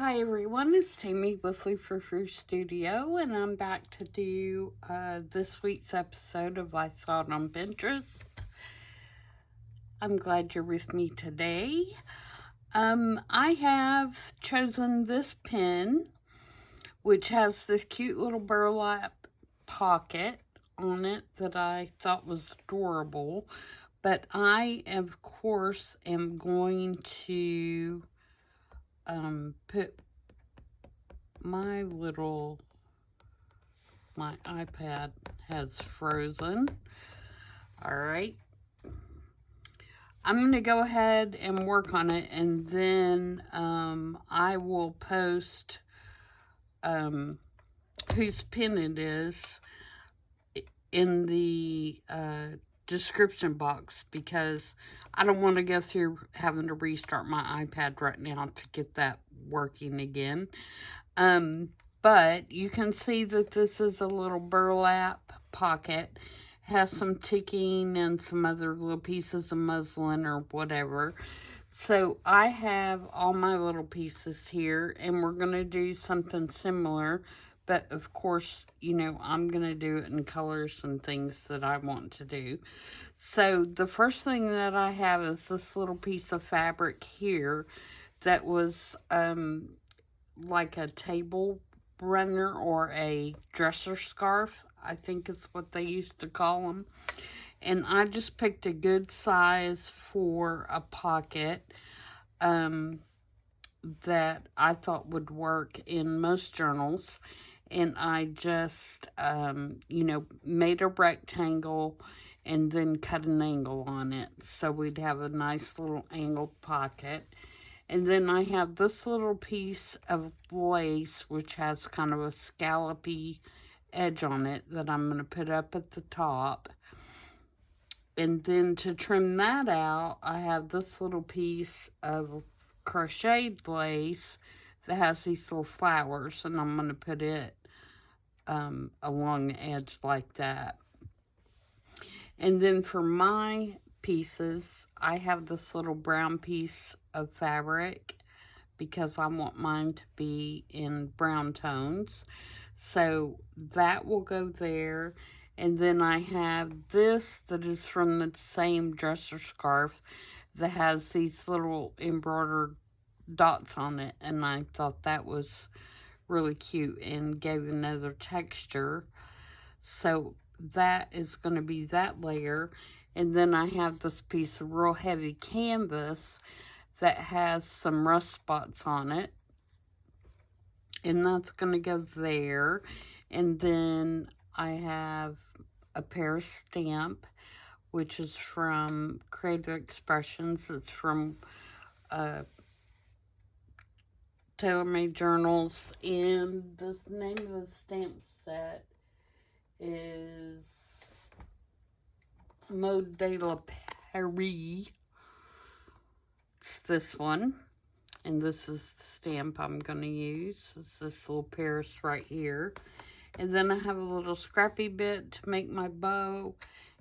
Hi everyone, it's Tammy with Frou-frou Studio, and I'm back to do this week's episode of I Saw It on Pinterest. I'm glad you're with me today. I have chosen this pen, which has this cute little burlap pocket on it that I thought was adorable. But I, of course, am going to put my iPad has frozen. Alright. I'm going to go ahead and work on it, and then I will post whose pen it is in the description box, because I don't want to go through having to restart my iPad right now to get that working again. But you can see that this is a little burlap pocket. Has some ticking and some other little pieces of muslin or whatever. So I have all my little pieces here, and we're going to do something similar. But of course, you know, I'm going to do it in colors and things that I want to do. So the first thing that I have is this little piece of fabric here that was like a table runner or a dresser scarf, I think is what they used to call them. And I just picked a good size for a pocket that I thought would work in most journals. And I just, you know, made a rectangle and then cut an angle on it, so we'd have a nice little angled pocket. And then I have this little piece of lace, which has kind of a scallopy edge on it, that I'm going to put up at the top. And then to trim that out, I have this little piece of crocheted lace that has these little flowers, and I'm going to put it along the edge like that. And then for my pieces, I have this little brown piece of fabric because I want mine to be in brown tones. So that will go there. And then I have this that is from the same dresser scarf that has these little embroidered dots on it. And I thought that was really cute and gave another texture. So that is going to be that layer. And then I have this piece of real heavy canvas that has some rust spots on it, and that's going to go there. And then I have a Paris stamp, which is from Creative Expressions. It's from Tailor Made Journals, and the name of the stamp set is Mode de la Paris. It's this one, and this is the stamp I'm going to use. It's this little Paris right here. And then I have a little scrappy bit to make my bow,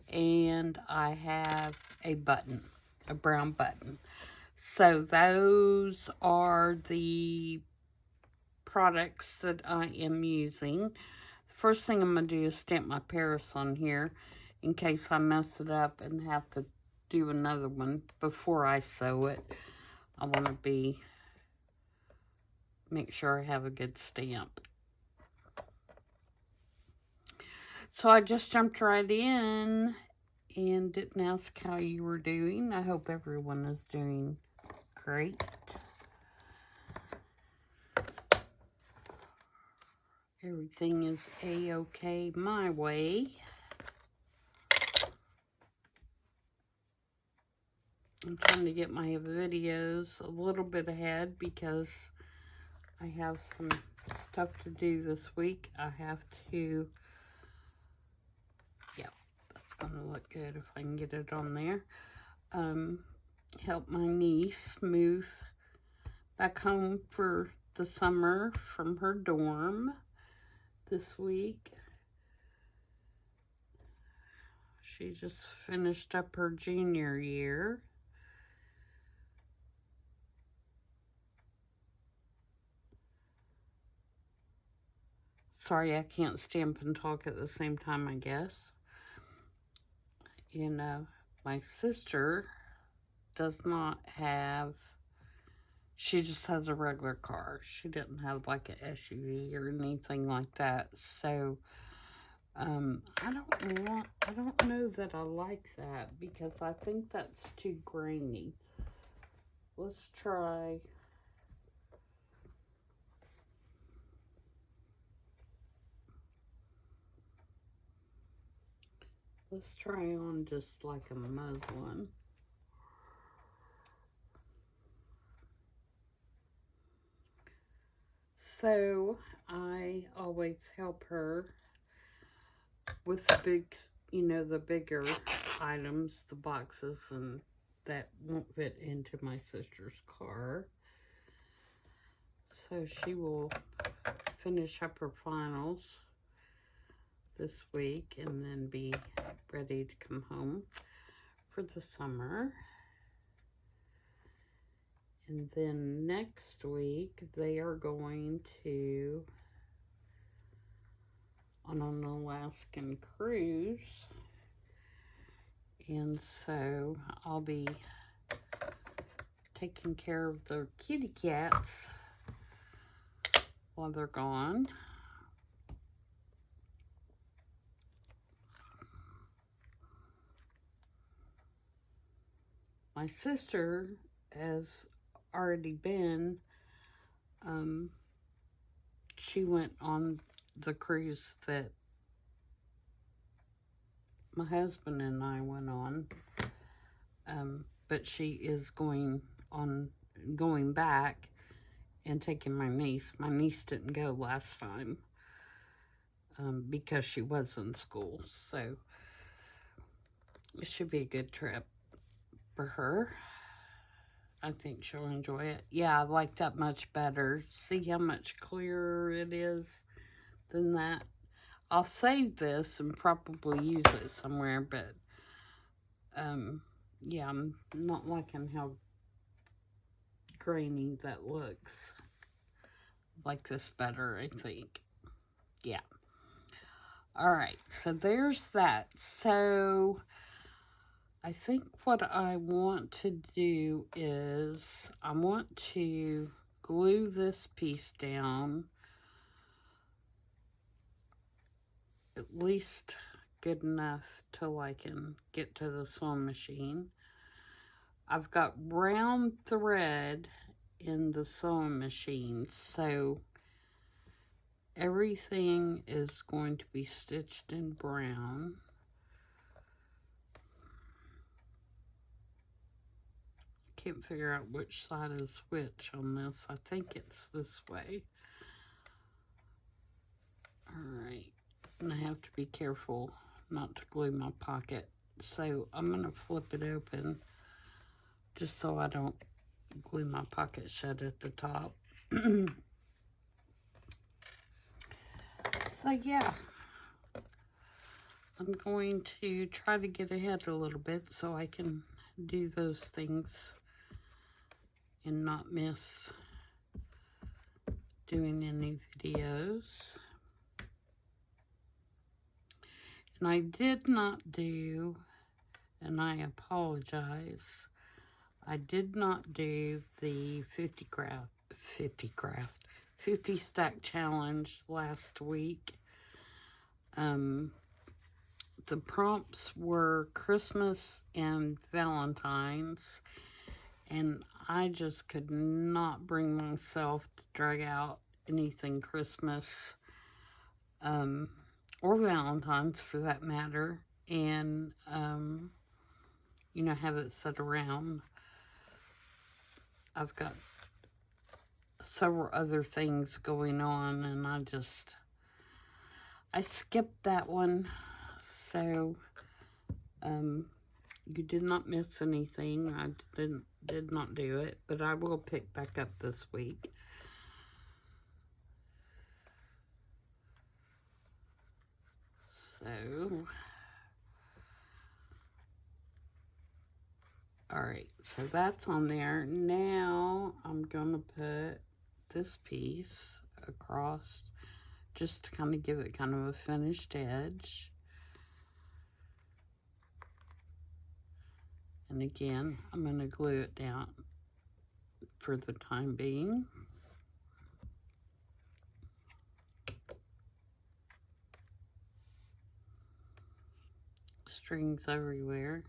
and I have a button, a brown button. So those are the products that I am using. The first thing I'm going to do is stamp my Paris on here in case I mess it up and have to do another one before I sew it. I want to make sure I have a good stamp. So I just jumped right in and didn't ask how you were doing. I hope everyone is doing great. Everything is a-okay my way. I'm trying to get my videos a little bit ahead because I have some stuff to do this week. I have to, yeah, that's going to look good if I can get it on there. Help my niece move back home for the summer from her dorm this week. She just finished up her junior year. Sorry, I can't stamp and talk at the same time, I guess. You know, my sister does not have, she just has a regular car. She didn't have like an SUV or anything like that. So, I don't know that I like that because I think that's too grainy. Let's try on just like a muslin. So I always help her with the big, the bigger items, the boxes, and that won't fit into my sister's car. So she will finish up her finals this week and then be ready to come home for the summer. And then next week they are going on an Alaskan cruise. And so I'll be taking care of the kitty cats while they're gone. My sister has already been, she went on the cruise that my husband and I went on, but she is going back and taking my niece. My niece didn't go last time, because she was in school, so it should be a good trip for her. I think she'll enjoy it. Yeah, I like that much better. See how much clearer it is than that? I'll save this and probably use it somewhere, but, yeah, I'm not liking how grainy that looks. Like this better, I think. Yeah. Alright, so there's that. So I think what I want to do is I want to glue this piece down at least good enough till I can get to the sewing machine. I've got brown thread in the sewing machine, so everything is going to be stitched in brown. Can't figure out which side is which on this. I think it's this way. Alright, and I have to be careful not to glue my pocket. So I'm going to flip it open just so I don't glue my pocket shut at the top. So yeah, I'm going to try to get ahead a little bit so I can do those things and not miss doing any videos. And I did not do, and I apologize, I did not do the 50 stack challenge last week. The prompts were Christmas and Valentine's, and I just could not bring myself to drag out anything Christmas, or Valentine's for that matter, and, have it set around. I've got several other things going on, and I skipped that one, so, you did not miss anything. I did not do it, but I will pick back up this week. So, alright, so that's on there. Now I'm gonna put this piece across just to kind of give it kind of a finished edge. And again, I'm going to glue it down for the time being. Strings everywhere.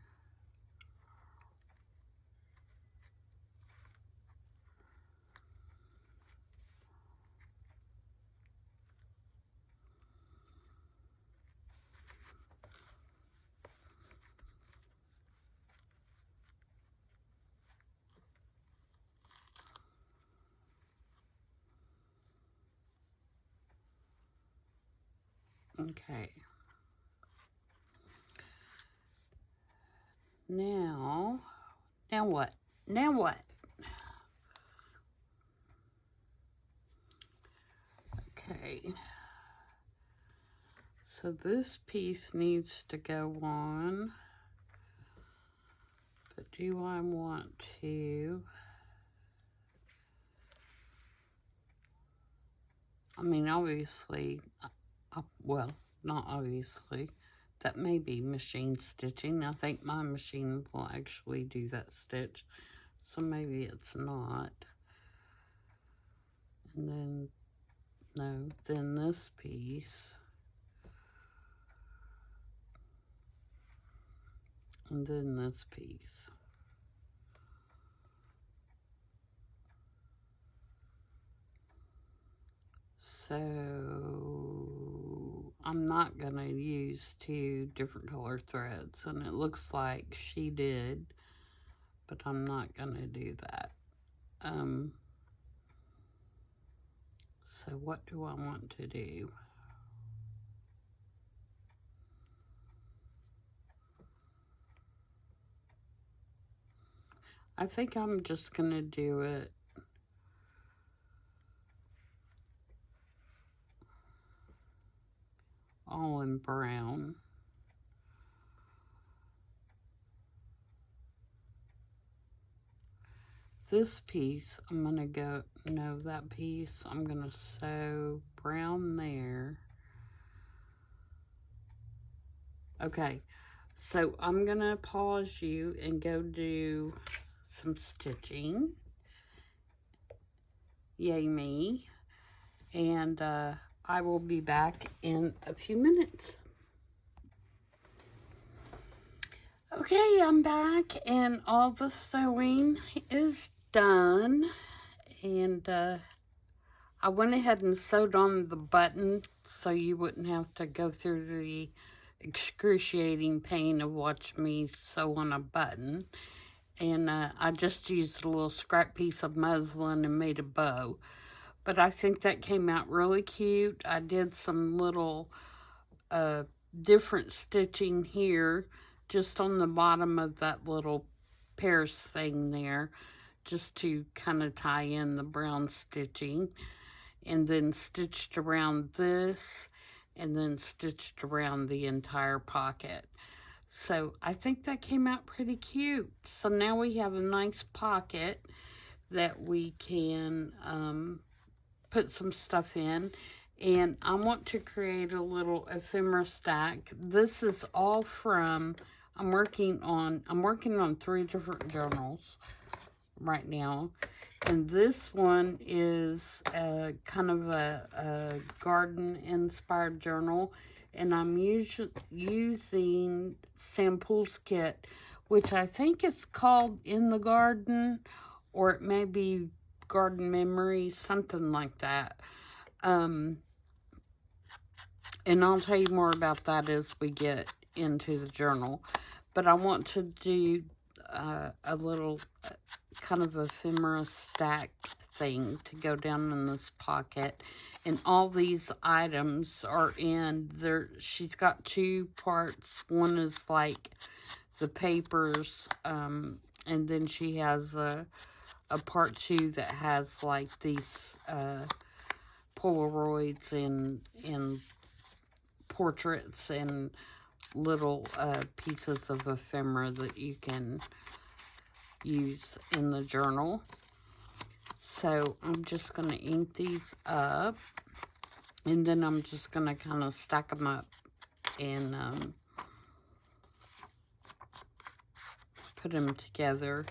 Okay. Now what? Now what? Okay. So this piece needs to go on. But do I want to? I mean, obviously, well, not obviously, that may be machine stitching. I think my machine will actually do that stitch, so maybe it's not. And then, no, then this piece, and then this piece. So I'm not going to use 2 different color threads, and it looks like she did, but I'm not going to do that. So what do I want to do? I think I'm just going to do it all in brown. This piece, I'm going to go, no, that piece, I'm going to sew brown there. Okay, so I'm going to pause you and go do some stitching. Yay me. And I will be back in a few minutes. Okay, I'm back and all the sewing is done. And I went ahead and sewed on the button so you wouldn't have to go through the excruciating pain of watching me sew on a button. And I just used a little scrap piece of muslin and made a bow. But I think that came out really cute. I did some little different stitching here, just on the bottom of that little Paris thing there, just to kind of tie in the brown stitching. And then stitched around this, and then stitched around the entire pocket. So I think that came out pretty cute. So now we have a nice pocket that we can put some stuff in. And I want to create a little ephemera stack. This is all from, I'm working on 3 different journals right now. And this one is kind of a garden-inspired journal. And I'm using Sampool's kit, which I think is called In the Garden, or it may be Garden Memories, something like that. And I'll tell you more about that as we get into the journal. But I want to do a little kind of ephemera stack thing to go down in this pocket. And all these items are in there. She's got 2 parts. One is like the papers, and then she has a part 2 that has like these Polaroids and portraits and little pieces of ephemera that you can use in the journal. So I'm just going to ink these up. And then I'm just going to kind of stack them up and put them together.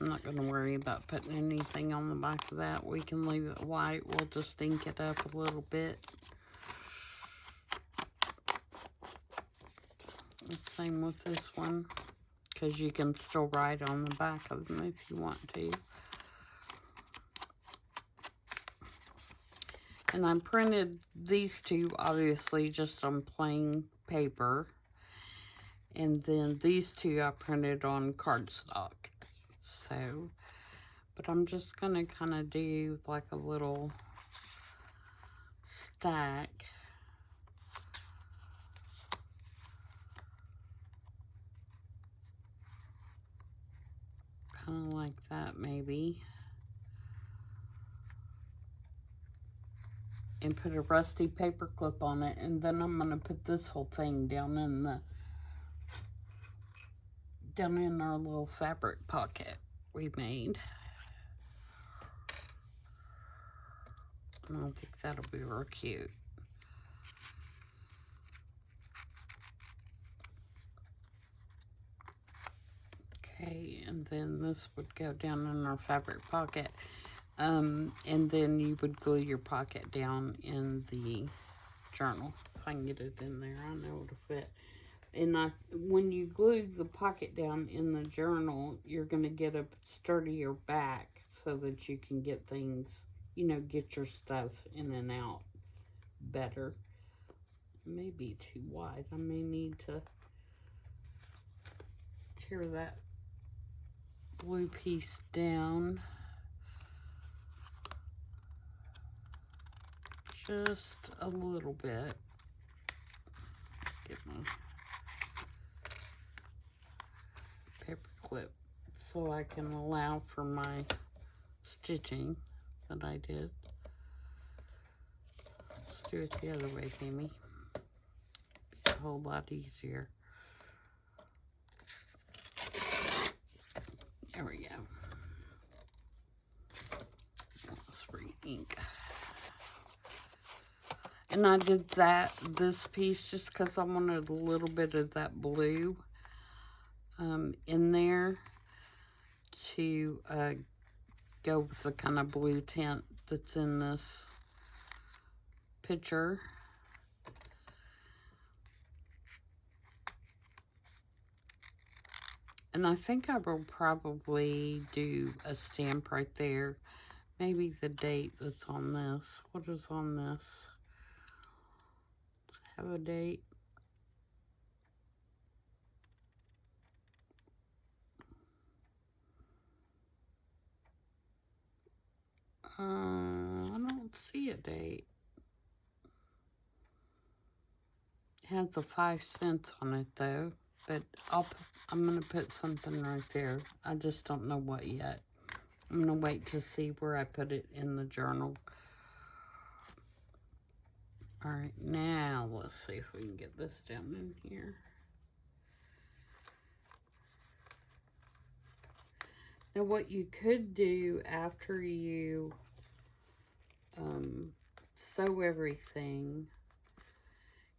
I'm not going to worry about putting anything on the back of that. We can leave it white. We'll just ink it up a little bit. The same with this one, because you can still write on the back of them if you want to. And I printed these two, obviously, just on plain paper. And then these two I printed on cardstock. So, but I'm just going to kind of do like a little stack. Kind of like that, maybe. And put a rusty paper clip on it. And then I'm going to put this whole thing down in our little fabric pocket we made. I don't think that'll be real cute. Okay, and then this would go down in our fabric pocket. And then you would glue your pocket down in the journal. If I can get it in there, I know it'll fit. And when you glue the pocket down in the journal, you're going to get a sturdier back so that you can get things, you know, get your stuff in and out better. It may be too wide. I may need to tear that blue piece down just a little bit. Get my paper clip so I can allow for my stitching that I did. Let's do it the other way, Tammy. Be a whole lot easier. There we go. Let's re-ink. And I did this piece just because I wanted a little bit of that blue in there to go with the kind of blue tint that's in this picture. And I think I will probably do a stamp right there. Maybe the date that's on this. What is on this? Have a date. I don't see a date. It has a 5 cents on it though, but I'm gonna put something right there. I just don't know what yet. I'm gonna wait to see where I put it in the journal. All right, now let's see if we can get this down in here. Now what you could do after you sew everything,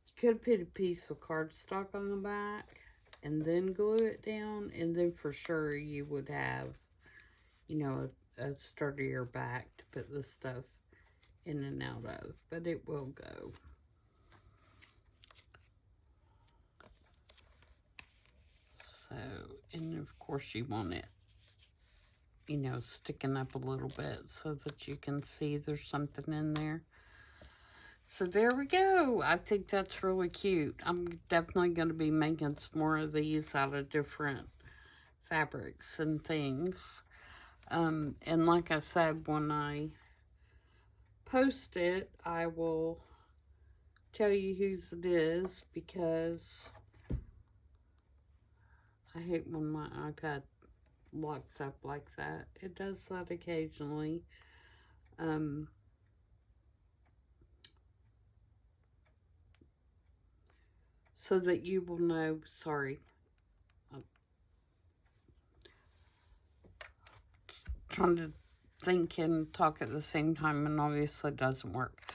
you could put a piece of cardstock on the back and then glue it down, and then for sure you would have, you know, a sturdier back to put this stuff in and out of, but it will go. So, and of course you want it, you know, sticking up a little bit so that you can see there's something in there. So there we go. I think that's really cute. I'm definitely going to be making some more of these out of different fabrics and things. And like I said, when I post it, I will tell you whose it is, because I hate when my iPad locks up like that. It does that occasionally. So that you will know, sorry. I'm trying to think and talk at the same time, and obviously it doesn't work.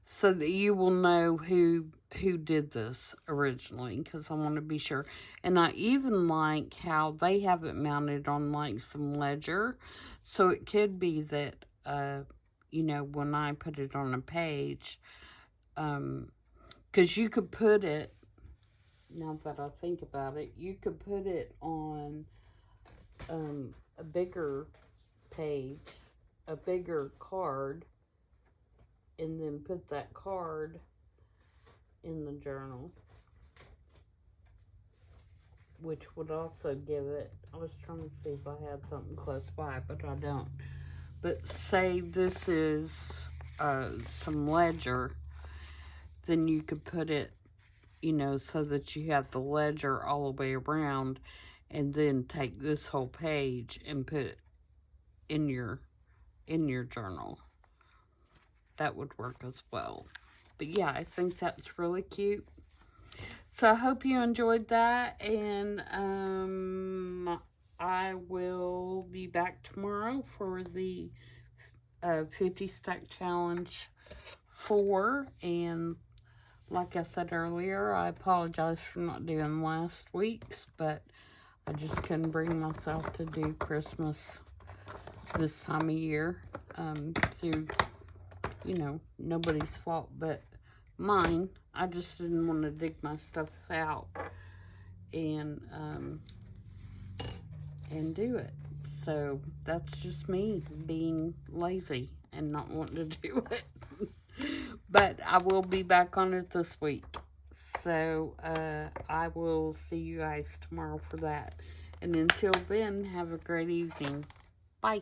So that you will know who did this originally, because I want to be sure. And I even like how they have it mounted on like some ledger, so it could be that you know, when I put it on a page, because you could put it, now that I think about it, you could put it on a bigger page, a bigger card, and then put that card in the journal, which would also give it, I was trying to see if I had something close by, but I don't. But say this is some ledger, then you could put it, you know, so that you have the ledger all the way around, and then take this whole page and put it in your journal. That would work as well. But yeah, I think that's really cute. So I hope you enjoyed that, and I will be back tomorrow for the 50 Stack Challenge 4, and like I said earlier, I apologize for not doing last week's, but I just couldn't bring myself to do Christmas this time of year, through, you know, nobody's fault but mine. I just didn't want to dig my stuff out and do it. So that's just me being lazy and not wanting to do it. But I will be back on it this week. So I will see you guys tomorrow for that. And until then, have a great evening. Bye.